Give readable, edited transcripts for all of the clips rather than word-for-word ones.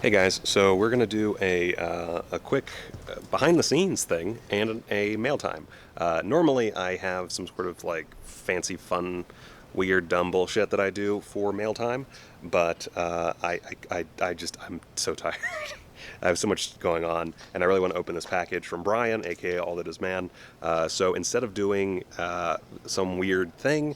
Hey guys, so we're gonna do a quick behind-the-scenes thing and a mail time. Normally, I have some sort of like fancy, fun, weird, dumb bullshit that I do for mail time, but I'm so tired. I have so much going on, and I really want to open this package from Brian, aka All That Is Man. So instead of doing some weird thing,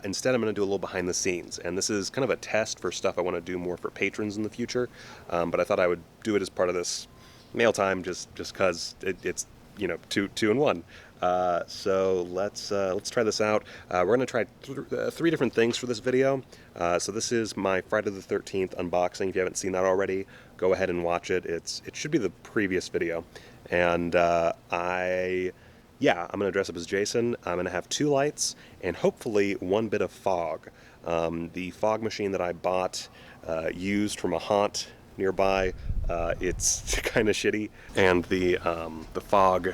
instead I'm going to do a little behind the scenes. And this is kind of a test for stuff I want to do more for patrons in the future. But I thought I would do it as part of this mail time, just because it's two in one. So let's try this out. We're going to try three different things for this video. So this is my Friday the 13th unboxing. If you haven't seen that already, go ahead and watch it. It should be the previous video. And I'm going to dress up as Jason. I'm going to have two lights and hopefully one bit of fog. The fog machine that I bought used from a haunt nearby, it's kind of shitty, and the fog,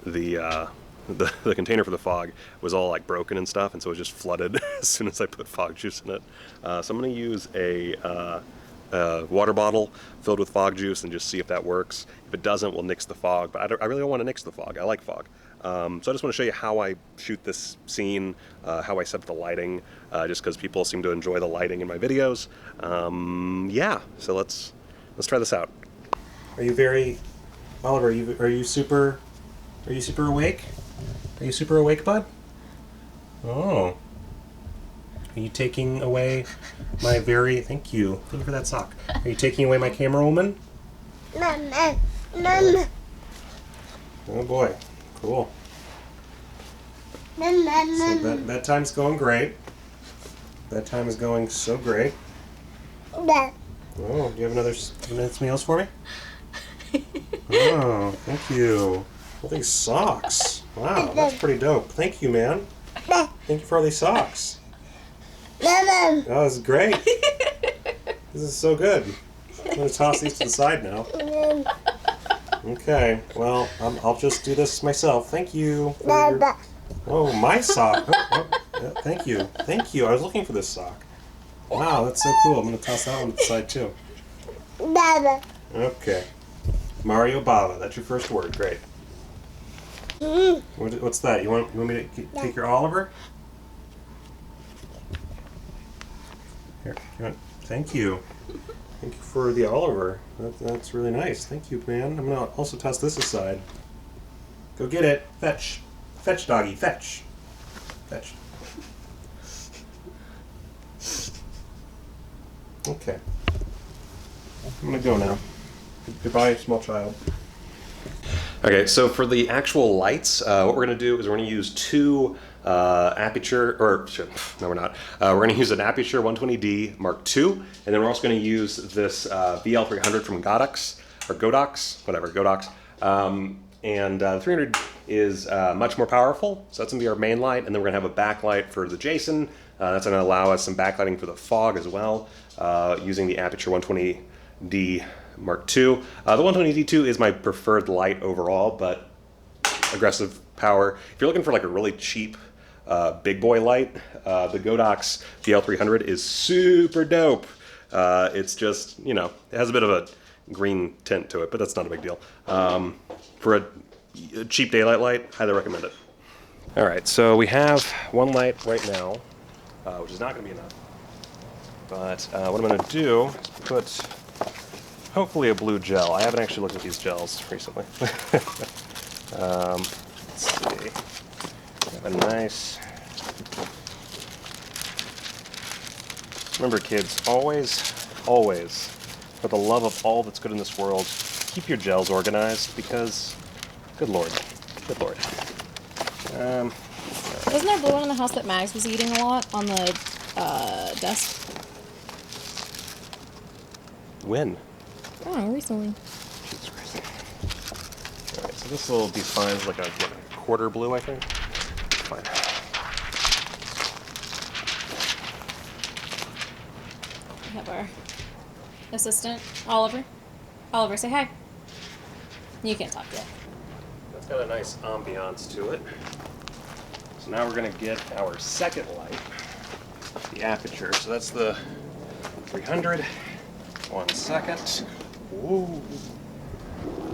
the container for the fog was all like broken and stuff, and so it was just flooded as soon as I put fog juice in it. So I'm going to use a water bottle filled with fog juice and just see if that works. If it doesn't, we'll nix the fog, but I really don't want to nix the fog. I like fog. So I just want to show you how I shoot this scene, how I set up the lighting, just because people seem to enjoy the lighting in my videos. Yeah, so let's try this out. Oliver, are you super awake? Are you super awake, bud? Oh. Are you taking away my thank you for that sock. Are you taking away my camera woman? Mama. Oh boy, cool. Mama. So bedtime's going great. Bedtime is going so great. Oh, do you have some meals for me? Oh, thank you. All these socks. Wow, that's pretty dope. Thank you, man. Thank you for all these socks. Oh, this is great. This is so good. I'm going to toss these to the side now. Okay, well, I'll just do this myself. Thank you. Oh, my sock. Yeah, thank you. Thank you. I was looking for this sock. Wow, that's so cool. I'm going to toss that one to the side, too. Okay. Mario Bava. That's your first word. Great. What's that? You want me to take your Oliver? Here. Thank you. Thank you for the Oliver. That's really nice. Thank you, man. I'm going to also toss this aside. Go get it. Fetch. Fetch, doggy. Fetch. Fetch. Okay. I'm going to go now. Goodbye, small child. Okay, so for the actual lights, what we're going to do is we're going to use two aperture, no we're not. We're going to use an aperture 120D Mark II, and then we're also going to use this VL300 from Godox, whatever, Godox. And the 300 is much more powerful, so that's going to be our main light, and then we're going to have a backlight for the Jason. That's going to allow us some backlighting for the fog as well, using the aperture 120D Mark II. The 120D2 is my preferred light overall, but aggressive power. If you're looking for like a really cheap big boy light, the Godox VL300 is super dope. It's just, it has a bit of a green tint to it, but that's not a big deal. For a cheap daylight light, highly recommend it. All right, so we have one light right now, which is not going to be enough. But what I'm going to do is put hopefully a blue gel. I haven't actually looked at these gels recently. Let's see. Have a nice. Remember, kids, always, for the love of all that's good in this world, keep your gels organized because, good lord. Wasn't there blue one in the house that Mags was eating a lot on the desk? When? Oh, recently. Jesus Christ. Alright, so this will be fine as like a quarter blue, I think. Fine. We have our assistant, Oliver. Oliver, say hi. You can't talk yet. That's got a nice ambiance to it. So now we're going to get our second light, the aperture. So that's the 300. 1 second. Woo.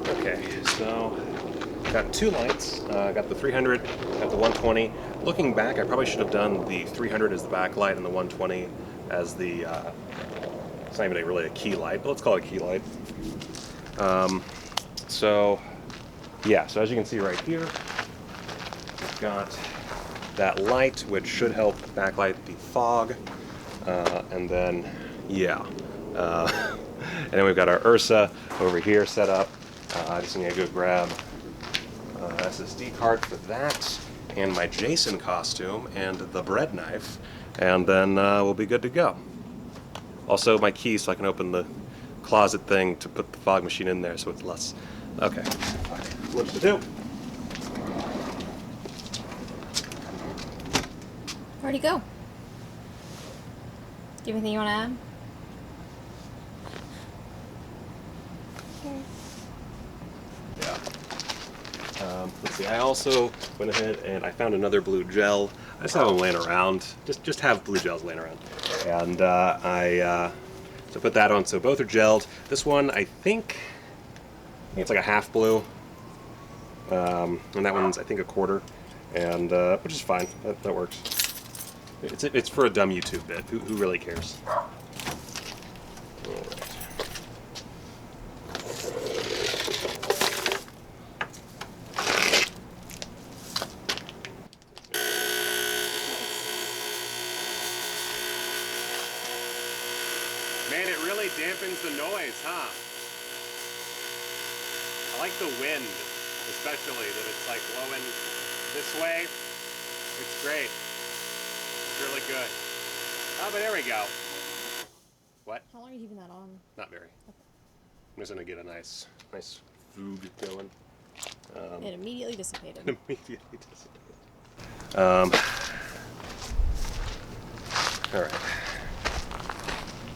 Okay, so got 2 lights. Got the 300, got the 120. Looking back, I probably should have done the 300 as the backlight and the 120 as the, it's not even really a key light, but let's call it a key light. So, yeah, so as you can see right here, we've got that light, which should help backlight the fog. And then, yeah. And then we've got our Ursa over here set up. I just need to go grab SSD card for that, and my Jason costume, and the bread knife, and then we'll be good to go. Also, my key so I can open the closet thing to put the fog machine in there so it's less. Okay, what's to do? Where'd he go? Do you have anything you want to add? Yeah. Let's see, I also went ahead and I found another blue gel. I just have them laying around. Just have blue gels laying around. And so put that on, so both are gelled. This one, I think it's like a half blue. And that one's, I think, a quarter. And, which is fine, that works. It's for a dumb YouTube bit. Who really cares? Alright. Man, it really dampens the noise, huh? I like the wind, especially, that it's like blowing this way. It's great. It's really good. Oh, but there we go. What? How long are you keeping that on? Not very. I'm just gonna get a nice food going. It immediately dissipated. Immediately dissipated. All right.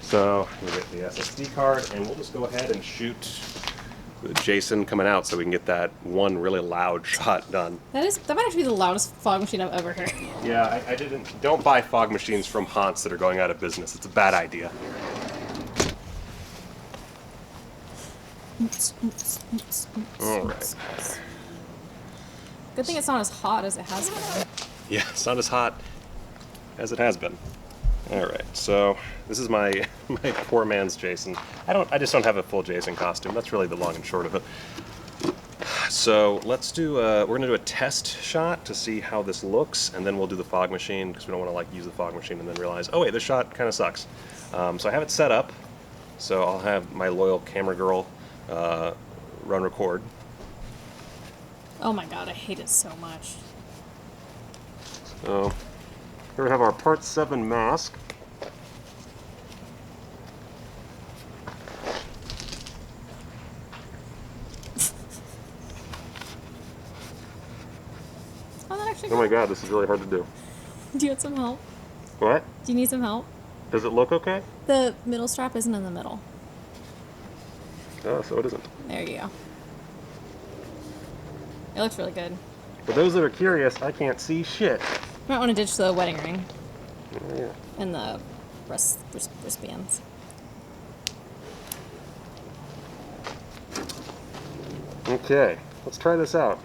So we get the SSD card, and we'll just go ahead and shoot with Jason coming out, so we can get that one really loud shot done. That might actually be the loudest fog machine I've ever heard. Yeah, I didn't. Don't buy fog machines from haunts that are going out of business. It's a bad idea. All right. Good thing it's not as hot as it has been. Yeah, it's not as hot as it has been. All right, so this is my poor man's Jason. I just don't have a full Jason costume. That's really the long and short of it. So let's do. We're gonna do a test shot to see how this looks, and then we'll do the fog machine because we don't want to like use the fog machine and then realize, oh wait, this shot kind of sucks. So I have it set up. So I'll have my loyal camera girl run record. Oh my god, I hate it so much. So here we have our Part 7 mask. Oh, that actually Oh my god, this is really hard to do. Do you want some help? What? Do you need some help? Does it look okay? The middle strap isn't in the middle. Oh, so it isn't. There you go. It looks really good. For those that are curious, I can't see shit. You might want to ditch the wedding ring Oh, yeah. and the wristbands. Okay, let's try this out.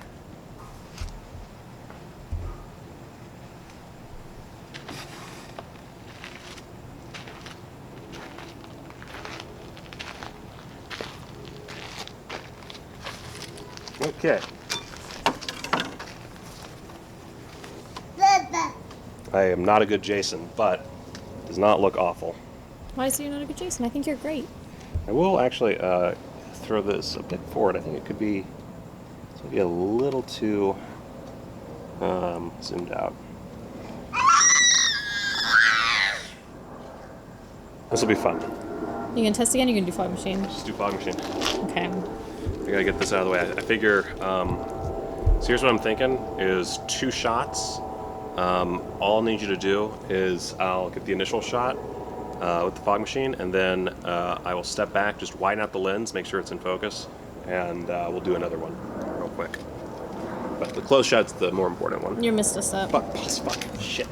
Okay. I am not a good Jason, but does not look awful. Why is you not a good Jason? I think you're great. I will actually throw this a bit forward. I think it could be a little too zoomed out. This will be fun. You can test again. You can do fog machine. Just do fog machine. Okay. I gotta get this out of the way. I figure. So here's what I'm thinking: is 2 shots. All I need you to do is I'll get the initial shot with the fog machine, and then I will step back, just widen out the lens, make sure it's in focus, and we'll do another one real quick. But the close shot's the more important one. You missed a step. Fuck, shit.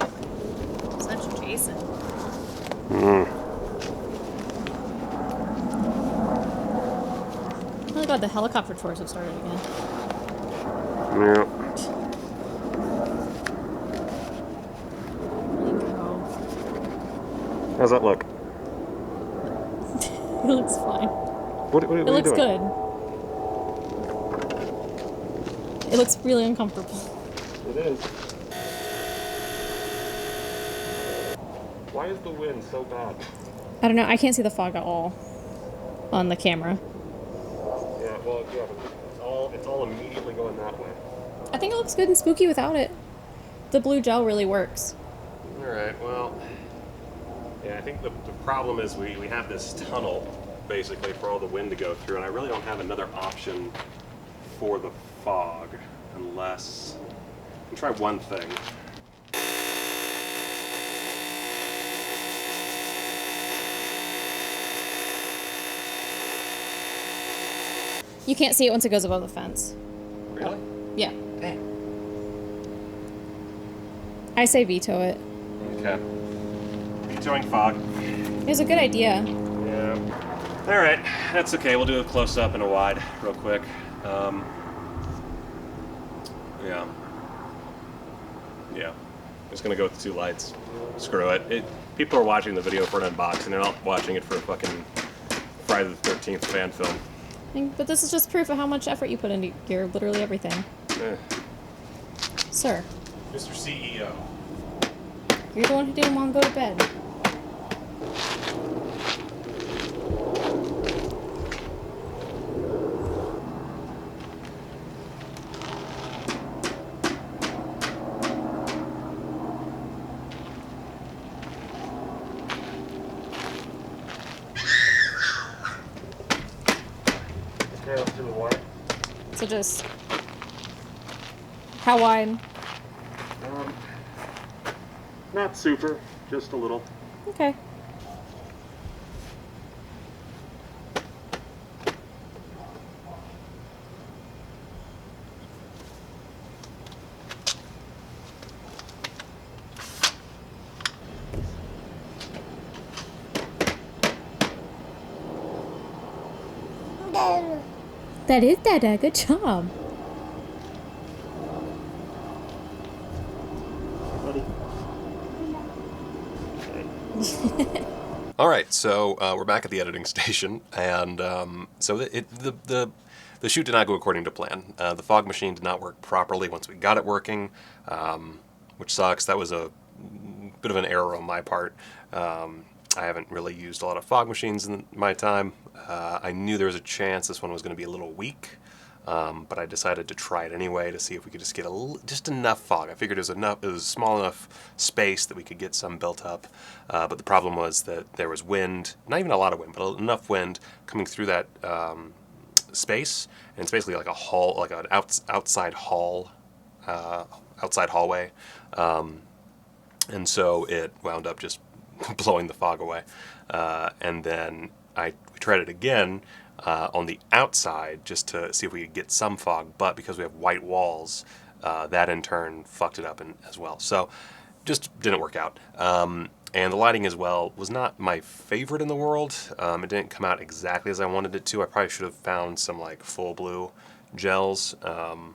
Such Jason. Oh god, the helicopter tours have started again. Yeah. There you go. How's that look? It looks fine. What It are you looks doing? good. It looks really uncomfortable. It is. Why is the wind so bad? I don't know, I can't see the fog at all on the camera. Yeah, well, yeah, but it's all immediately going that way. I think it looks good and spooky without it. The blue gel really works. Alright, well, yeah, I think the problem is we have this tunnel, basically, for all the wind to go through, and I really don't have another option for the fog, unless... I can try one thing. You can't see it once it goes above the fence. Really? Yeah. Damn. I say veto it. Okay. Vetoing fog. It was a good idea. Yeah. Alright, that's okay. We'll do a close-up and a wide real quick. Yeah. Yeah. I'm just gonna go with the 2 lights. Screw it. People are watching the video for an unboxing. They're not watching it for a fucking Friday the 13th fan film. But this is just proof of how much effort you put into your literally everything. Sir. Mr. CEO. You're the one who didn't want to go to bed. Okay, let's do the wide. So just... How wide? Not super, just a little. Okay. That is Dada. Good job. All right, so we're back at the editing station, and so the shoot did not go according to plan. The fog machine did not work properly once we got it working, which sucks. That was a bit of an error on my part. I haven't really used a lot of fog machines in my time. I knew there was a chance this one was going to be a little weak, but I decided to try it anyway to see if we could just get just enough fog. I figured it was small enough space that we could get some built up, but the problem was that there was wind, not even a lot of wind, but enough wind coming through that space, and it's basically like a hall, like an outside hall, outside hallway, and so it wound up just blowing the fog away. And then we tried it again on the outside just to see if we could get some fog, but because we have white walls, that in turn fucked it up as well. So just didn't work out. And the lighting as well was not my favorite in the world. It didn't come out exactly as I wanted it to. I probably should have found some like full blue gels. So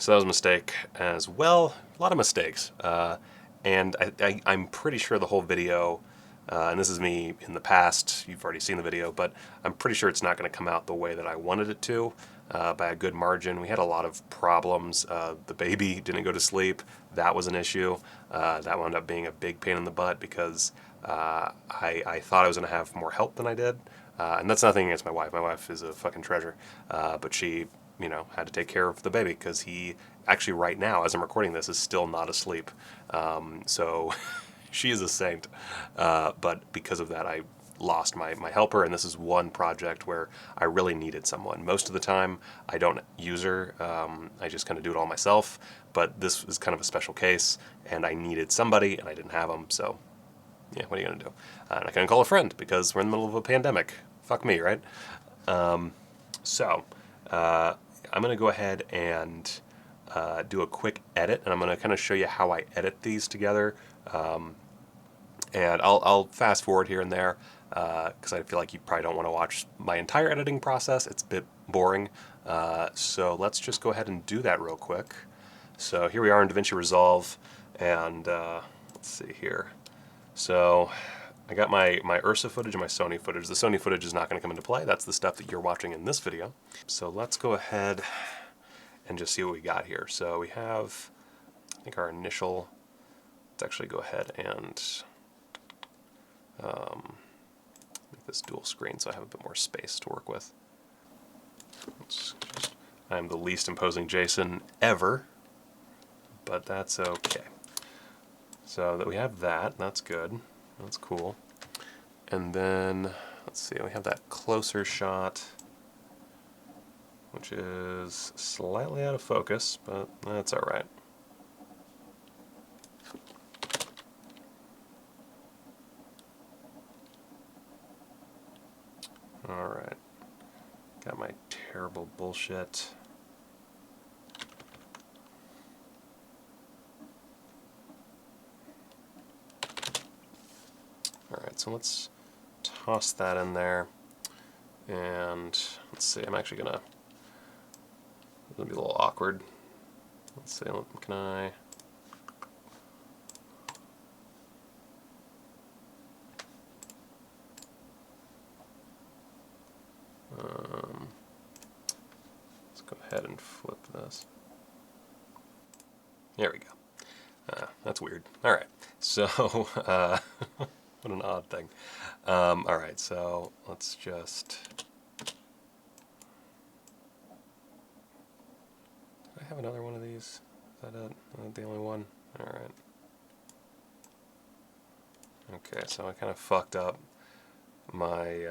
that was a mistake as well. A lot of mistakes. And I'm pretty sure the whole video, and this is me in the past, you've already seen the video, but I'm pretty sure it's not going to come out the way that I wanted it to, by a good margin. We had a lot of problems. The baby didn't go to sleep. That was an issue. That wound up being a big pain in the butt because I thought I was going to have more help than I did. And that's nothing against my wife. My wife is a fucking treasure. But she, had to take care of the baby because he actually right now, as I'm recording this, is still not asleep. So she is a saint. But because of that, I lost my helper, and this is one project where I really needed someone. Most of the time, I don't use her. I just kind of do it all myself. But this is kind of a special case, and I needed somebody, and I didn't have them. So, yeah, what are you going to do? And I couldn't call a friend because we're in the middle of a pandemic. Fuck me, right? I'm going to go ahead and do a quick edit, and I'm going to kind of show you how I edit these together. And I'll fast forward here and there. because I feel like you probably don't want to watch my entire editing process. It's a bit boring. So let's just go ahead and do that real quick. So here we are in DaVinci Resolve, and let's see here. So I got my Ursa footage and my Sony footage. The Sony footage is not going to come into play. That's the stuff that you're watching in this video. So let's go ahead and just see what we got here. So we have, I think our initial, let's actually go ahead and make this dual screen so I have a bit more space to work with. I'm the least imposing Jason ever, but that's okay. So that we have that, that's good. That's cool. And then, let's see, we have that closer shot, which is slightly out of focus, but that's all right. All right. Got my terrible bullshit. All right, so let's toss that in there. And let's see, I'm actually gonna, it's gonna be a little awkward. Let's see, can I? Let's go ahead and flip this. There we go. That's weird. All right, so what an odd thing. All right, so let's just. Do I have another one of these? Is that it? Is that the only one? All right. Okay, so I kind of fucked up my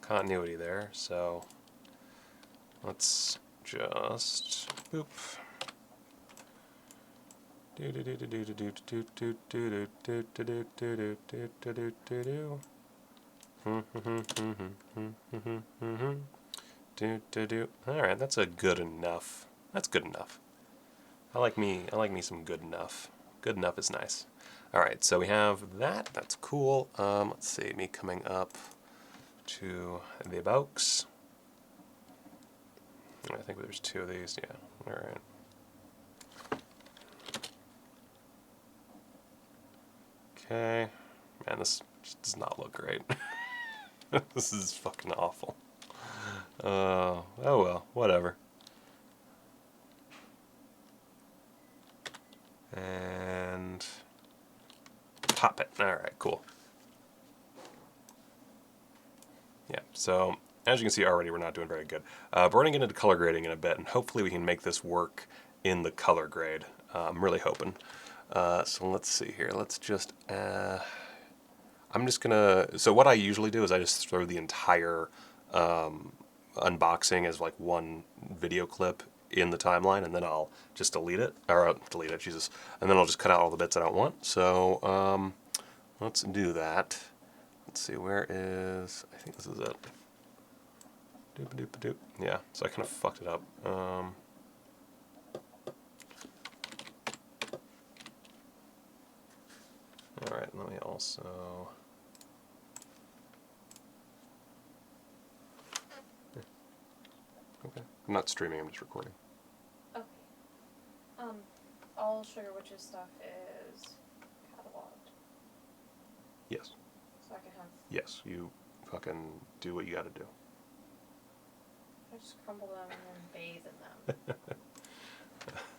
continuity there, so let's just boop. Do do do do do do do do do do do do do do do do do do do. All right, that's a good enough. That's good enough. I like me some good enough. Good enough is nice. All right, so we have that. That's cool. Let's see, me coming up to the box. I think there's two of these. Yeah. All right. Okay. Man, this just does not look great. This is fucking awful. Oh well, whatever. And pop it. All right, cool. Yeah, so as you can see already, we're not doing very good. But we're going to get into color grading in a bit, and hopefully we can make this work in the color grade. I'm really hoping. So let's see here. Let's just... I'm just going to... So what I usually do is I just throw the entire unboxing as like one video clip in the timeline, and then I'll just delete it. Or delete it, Jesus. And then I'll just cut out all the bits I don't want. So let's do that. Let's see, where is... I think this is it. Doop-a-doop-a-doop. Yeah, so I kind of fucked it up. Alright, let me also... Okay. I'm not streaming, I'm just recording. Okay. All Sugar Witch's stuff is cataloged. Yes. So I can have... Yes, you fucking do what you gotta do. I just crumble them and then bathe in them.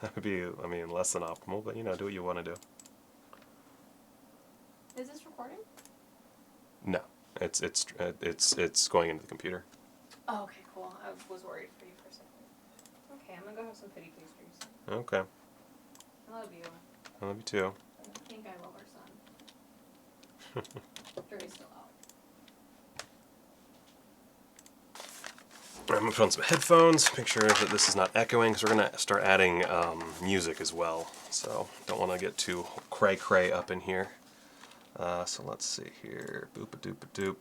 That would be, I mean, less than optimal, but you know, do what you want to do. Is this recording? No, it's going into the computer. Oh, okay, cool. I was worried for you for a second. Okay, I'm gonna go have some pity pastries. Okay. I love you. I love you too. I think I love our son. Jury's still out. I'm going to put on some headphones, make sure that this is not echoing, because we're going to start adding music as well. So don't want to get too cray-cray up in here. So let's see here. Boop-a-doop-a-doop.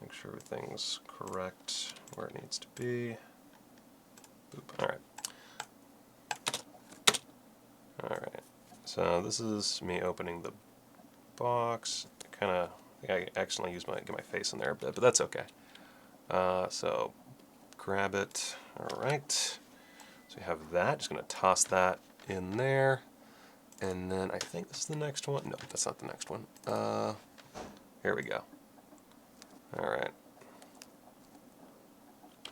Make sure everything's correct where it needs to be. Boop. All right. All right. So this is me opening the box. Kind of I accidentally used get my face in there a bit, but that's okay. So grab it. All right. So we have that. Just gonna toss that in there, and then I think this is the next one. No, that's not the next one. Here we go. All right.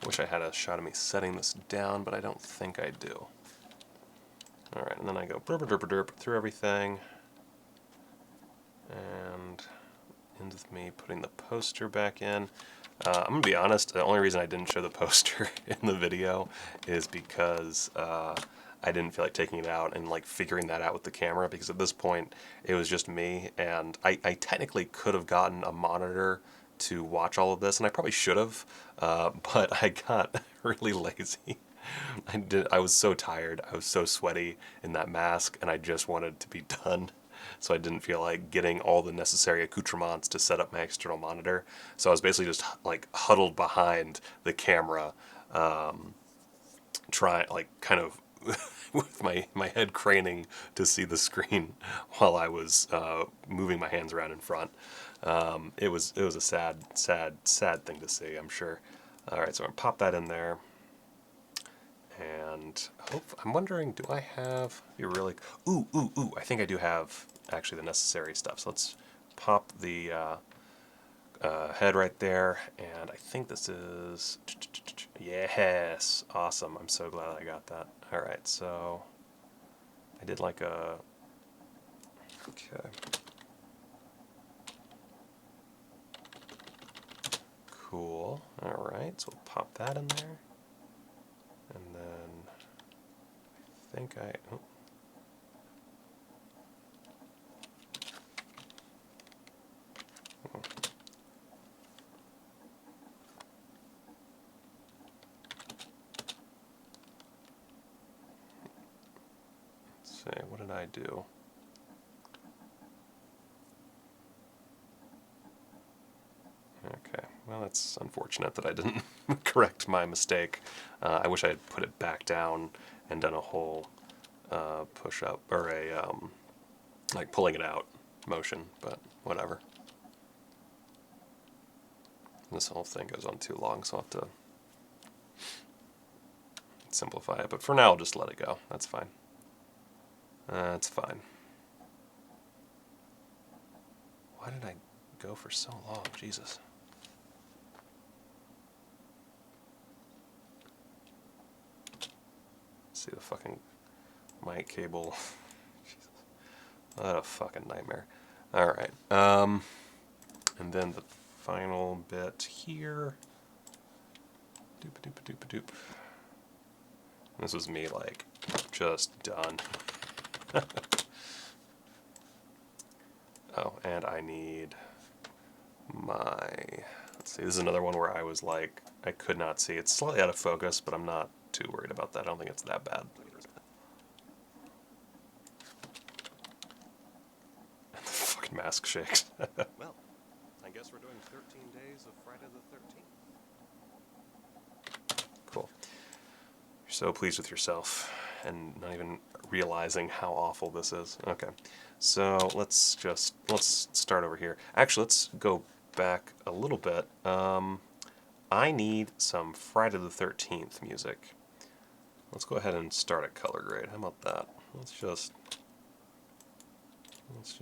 Wish I had a shot of me setting this down, but I don't think I do. All right, and then I go burp derp derp through everything, and ends with me putting the poster back in. I'm gonna be honest. The only reason I didn't show the poster in the video is because I didn't feel like taking it out and like figuring that out with the camera. Because at this point, it was just me, and I technically could have gotten a monitor to watch all of this, and I probably should have, but I got really lazy. I was so tired. I was so sweaty in that mask, and I just wanted to be done. So I didn't feel like getting all the necessary accoutrements to set up my external monitor. So I was basically just like huddled behind the camera, trying like kind of with my head craning to see the screen while I was moving my hands around in front. It was a sad thing to see, I'm sure. All right, so I'm gonna pop that in there. And I'm wondering, do I have? You really? Ooh! I think I do have actually the necessary stuff. So let's pop the head right there, and I think this is yes, awesome. I'm so glad I got that. All right, so I did like a okay. Cool. All right, so we'll pop that in there, and then I think I. Oh, let's see, what did I do? Okay, well, that's unfortunate that I didn't correct my mistake. I wish I had put it back down and done a whole push up or a like pulling it out motion, but whatever. This whole thing goes on too long, so I'll have to simplify it. But for now, I'll just let it go. That's fine. That's fine. Why did I go for so long? Jesus. See the fucking mic cable. Jesus. What a fucking nightmare. Alright. And then the final bit here. Doop doop doop doop. This was me like just done. Oh, and I need my, let's see, this is another one where I was like, I could not see. It's slightly out of focus, but I'm not too worried about that. I don't think it's that bad. And the fucking mask shakes. Well, I guess we're doing 13 days of Friday the 13th. Cool. You're so pleased with yourself and not even realizing how awful this is. Okay. So let's start over here. Actually, let's go back a little bit. I need some Friday the 13th music. Let's go ahead and start a color grade. How about that? Let's just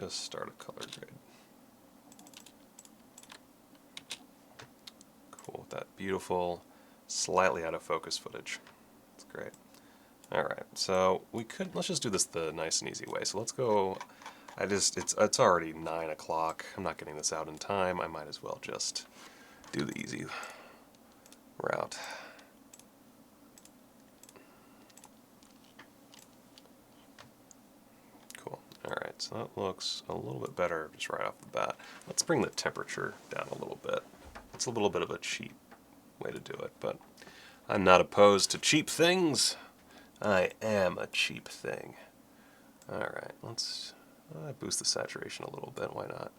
start a color grade. Cool with that beautiful, slightly out of focus footage. That's great. All right, so let's just do this the nice and easy way. So let's go. It's already 9 o'clock. I'm not getting this out in time. I might as well just do the easy route. Cool. Alright, so that looks a little bit better just right off the bat. Let's bring the temperature down a little bit. It's a little bit of a cheap way to do it, but I'm not opposed to cheap things. I am a cheap thing. Alright, let's boost the saturation a little bit. Why not?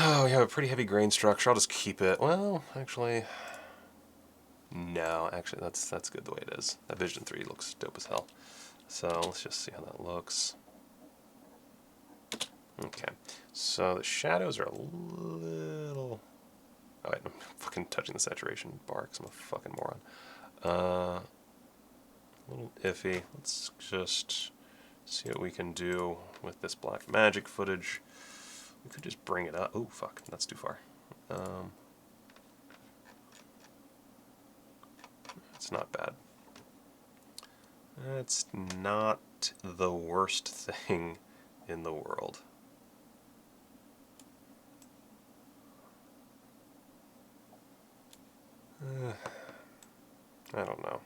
Oh, we have a pretty heavy grain structure. I'll just keep it. Well, actually, no. Actually, that's good the way it is. That Vision 3 looks dope as hell. So let's just see how that looks. Okay, so the shadows are a little... Oh wait, I'm fucking touching the saturation bar because I'm a fucking moron. A little iffy. Let's just see what we can do with this black magic footage. We could just bring it up. Oh fuck, that's too far. It's not bad. It's not the worst thing in the world. I don't know.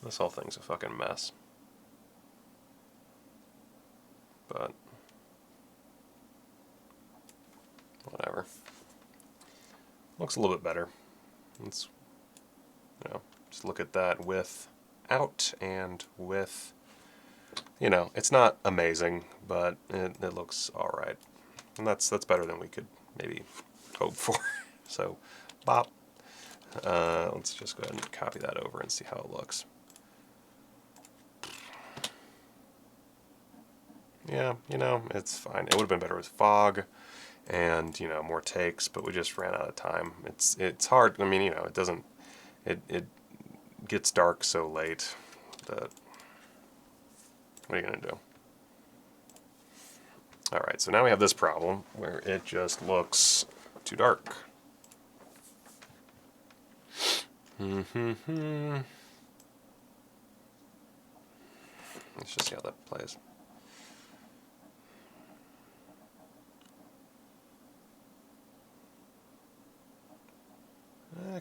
This whole thing's a fucking mess. But whatever. Looks a little bit better. Let's, just look at that without and with. It's not amazing, but it looks all right, and that's better than we could maybe hope for. So, bop. Let's just go ahead and copy that over and see how it looks. Yeah, it's fine. It would have been better with fog and, more takes, but we just ran out of time. It's hard. I mean, it doesn't, it gets dark so late that, what are you going to do? All right, so now we have this problem where it just looks too dark. Let's just see how that plays.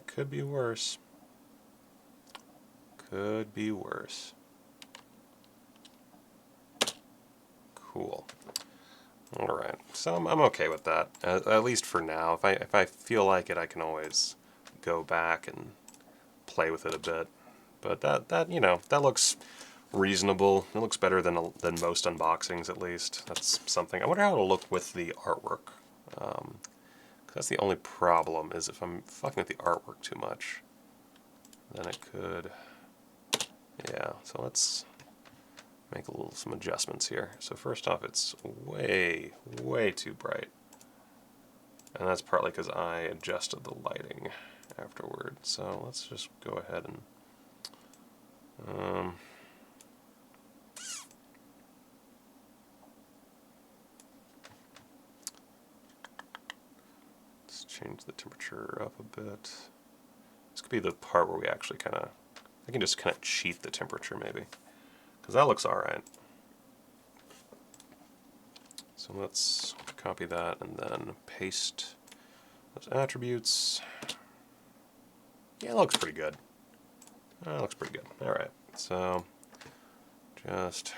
Could be worse. Could be worse. Cool. All right, so I'm okay with that, at least for now. If I feel like it, I can always go back and play with it a bit. But that looks reasonable. It looks better than most unboxings, at least. That's something. I wonder how it'll look with the artwork. 'Cause that's the only problem, is if I'm fucking with the artwork too much, then it could. Yeah, so let's make some adjustments here. So first off, it's way, way too bright. And that's partly because I adjusted the lighting afterward. So let's just go ahead and let's change the temperature up a bit. This could be the part where we actually I can just kind of cheat the temperature maybe, because that looks alright. So let's copy that and then paste those attributes. Yeah, it looks pretty good. That looks pretty good. Alright, so just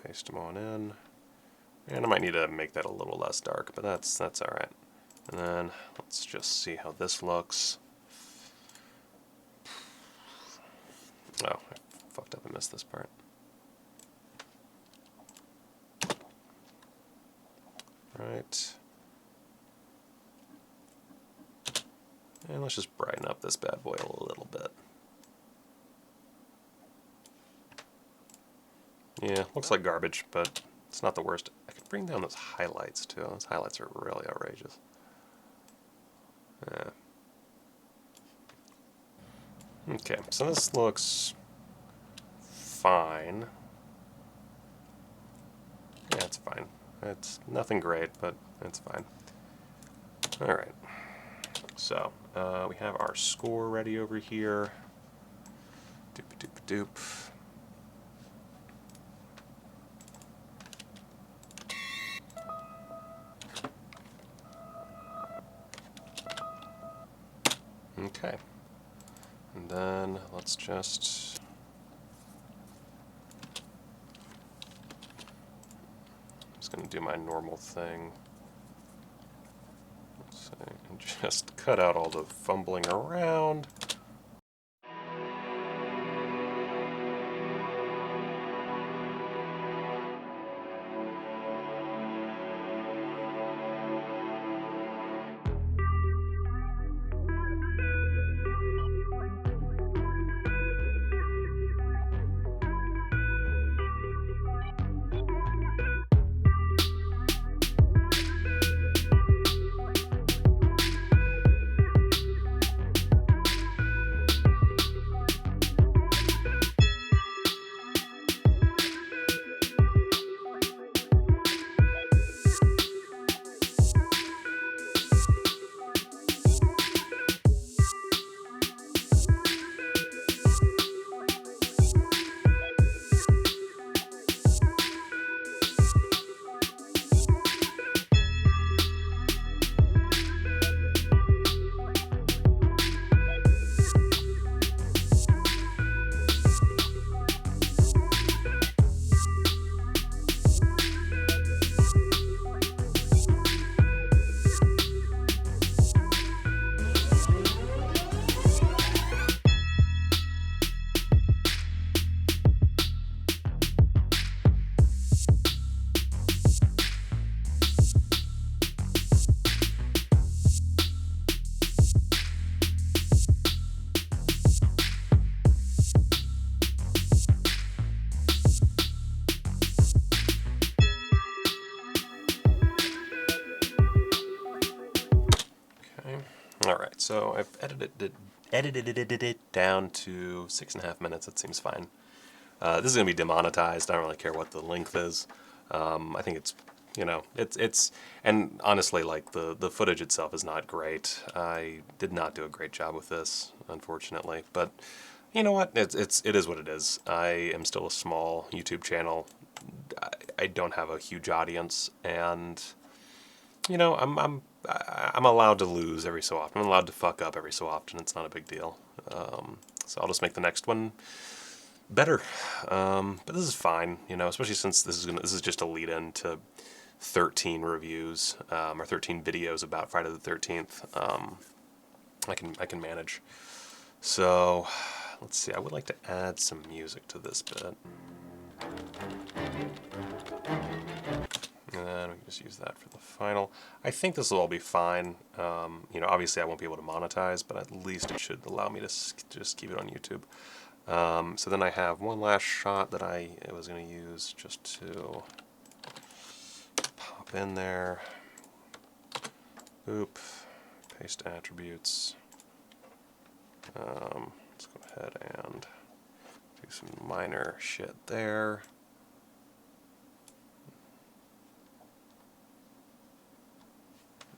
paste them on in. And I might need to make that a little less dark, but that's alright. And then let's just see how this looks. Oh, I fucked up and missed this part. Right. And let's just brighten up this bad boy a little bit. Yeah, looks like garbage, but it's not the worst. I could bring down those highlights too. Those highlights are really outrageous. Yeah. Okay, so this looks fine. Yeah, it's fine. It's nothing great, but it's fine. Alright. So, we have our score ready over here. Doop-a-doop-a-doop. Okay. And then let's just going to do my normal thing. Let's see, and just cut out all the fumbling around. So I've edited it down to 6.5 minutes. That seems fine. This is going to be demonetized. I don't really care what the length is. I think it's, and honestly, like the footage itself is not great. I did not do a great job with this, unfortunately. But you know what? It is what it is. I am still a small YouTube channel. I don't have a huge audience, and I'm allowed to lose every so often. I'm allowed to fuck up every so often. It's not a big deal. So I'll just make the next one better. But this is fine, especially since this is just a lead-in to 13 reviews or 13 videos about Friday the 13th. I can manage. So let's see. I would like to add some music to this bit. And we can just use that for the final. I think this will all be fine. Obviously I won't be able to monetize, but at least it should allow me to just keep it on YouTube. So then I have one last shot that I was going to use just to pop in there. Oop. Paste attributes. Let's go ahead and do some minor shit there.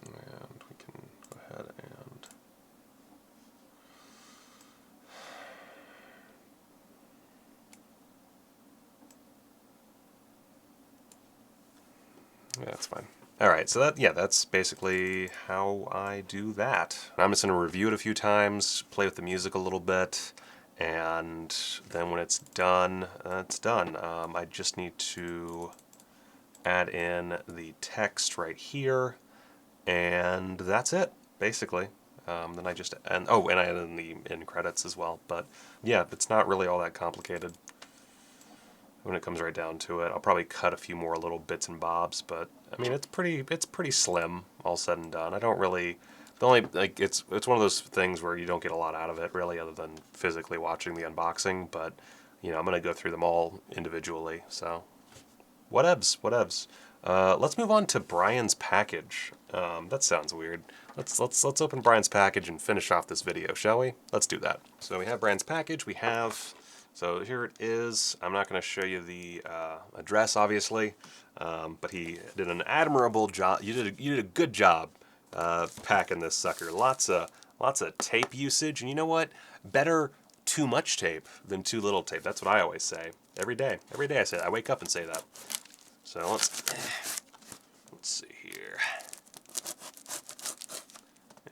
And we can go ahead and yeah, that's fine. All right, so that's basically how I do that. I'm just going to review it a few times, play with the music a little bit, and then when it's done, it's done. I just need to add in the text right here, and that's it, basically. Then I just, and I add in the end credits as well. But yeah, it's not really all that complicated when it comes right down to it. I'll probably cut a few more little bits and bobs, but I mean it's pretty slim, all said and done. I don't really, the only, like, it's one of those things where you don't get a lot out of it really, other than physically watching the unboxing. But I'm gonna go through them all individually. So whatevs. Let's move on to Brian's package. That sounds weird. Let's open Brian's package and finish off this video, shall we? Let's do that. So we have Brian's package. So here it is. I'm not going to show you the address, obviously, but he did an admirable job. You did a good job packing this sucker. Lots of tape usage, and you know what? Better too much tape than too little tape. That's what I always say. Every day I say that. I wake up and say that. So let's see here.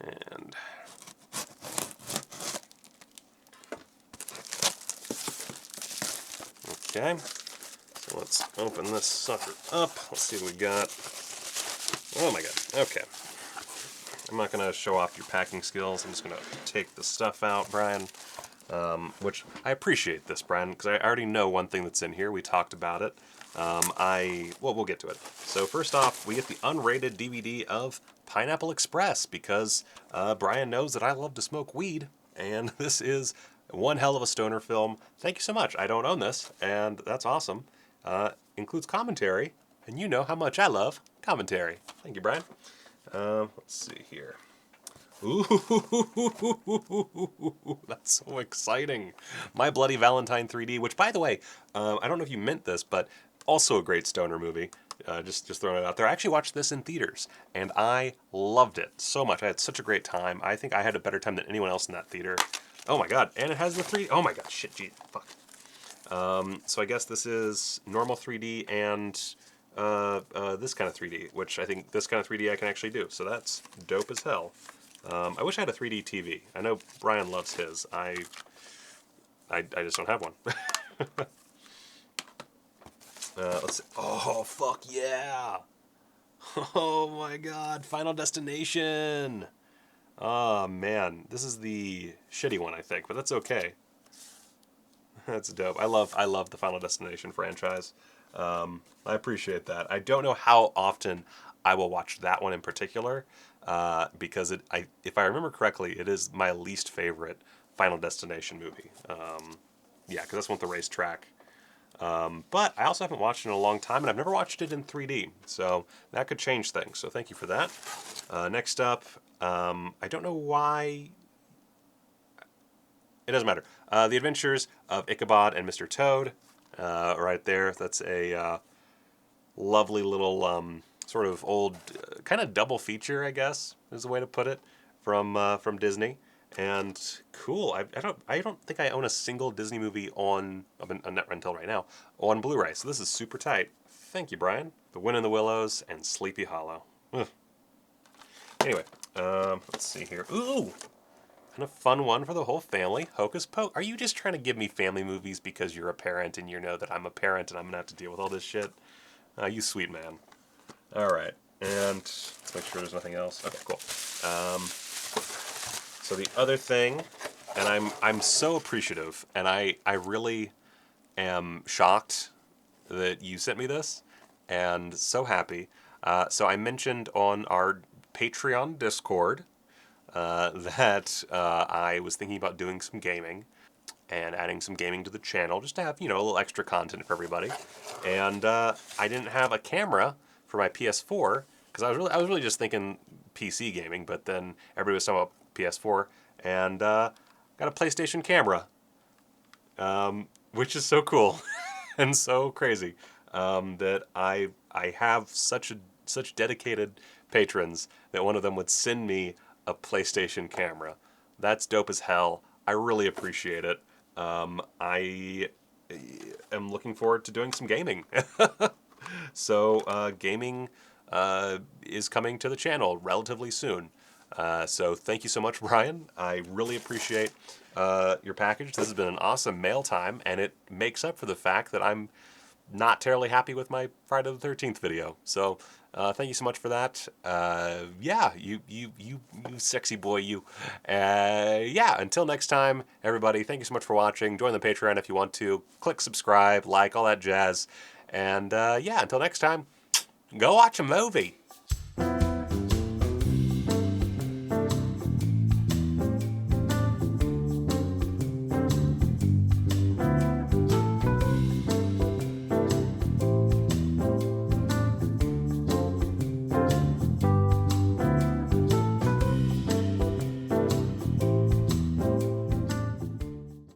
And okay, so let's open this sucker up. Let's see what we got. Oh my god, okay. I'm not going to show off your packing skills. I'm just going to take the stuff out, Brian. Which I appreciate this, Brian, because I already know one thing that's in here. We talked about it. We'll get to it. So first off, we get the unrated DVD of Pineapple Express, because Brian knows that I love to smoke weed, and this is one hell of a stoner film. Thank you so much. I don't own this, and that's awesome. Includes commentary, and you know how much I love commentary. Thank you, Brian. Let's see here. Ooh, that's so exciting. My Bloody Valentine 3D, which, by the way, I don't know if you meant this, but also a great stoner movie. Just throwing it out there. I actually watched this in theaters, and I loved it so much. I had such a great time. I think I had a better time than anyone else in that theater. Oh my god, and it has the 3D. Oh my god, shit, geez, fuck. So I guess this is normal 3D and this kind of 3D, which I think this kind of 3D I can actually do. So that's dope as hell. I wish I had a 3D TV. I know Brian loves his. I just don't have one. Let's see. Oh, fuck yeah! Oh my god, Final Destination! Oh man, this is the shitty one, I think, but that's okay. That's dope. I love the Final Destination franchise. I appreciate that. I don't know how often I will watch that one in particular, because if I remember correctly, it is my least favorite Final Destination movie. Yeah, because that's one with the racetrack. But I also haven't watched it in a long time, and I've never watched it in 3D, so that could change things. So thank you for that. Next up, I don't know why. It doesn't matter. The Adventures of Ichabod and Mr. Toad, right there. That's a lovely little sort of old, kind of double feature, I guess, is the way to put it, from Disney. And cool. I don't think I own a single Disney movie on a net rental right now on Blu-ray. So this is super tight. Thank you, Brian. The Wind in the Willows and Sleepy Hollow. Ugh. Anyway, let's see here. Ooh, and a fun one for the whole family. Hocus Pocus. Are you just trying to give me family movies because you're a parent and you know that I'm a parent and I'm gonna have to deal with all this shit? You sweet man. All right, and let's make sure there's nothing else. Okay, cool. So the other thing, and I'm so appreciative, and I really am shocked that you sent me this, and so happy. So I mentioned on our Patreon Discord that I was thinking about doing some gaming and adding some gaming to the channel just to have, a little extra content for everybody. And I didn't have a camera for my PS4 because I was really just thinking PC gaming, but then everybody was talking about PS4 and got a PlayStation camera, which is so cool and so crazy that I have such dedicated patrons that one of them would send me a PlayStation camera. That's dope as hell. I really appreciate it. I am looking forward to doing some gaming. So gaming is coming to the channel relatively soon. So thank you so much, Brian. I really appreciate your package. This has been an awesome mail time, and it makes up for the fact that I'm not terribly happy with my Friday the 13th video. So thank you so much for that. Yeah, you sexy boy, you. Yeah, until next time, everybody, thank you so much for watching. Join the Patreon if you want to. Click subscribe, like, all that jazz. And yeah, until next time, go watch a movie.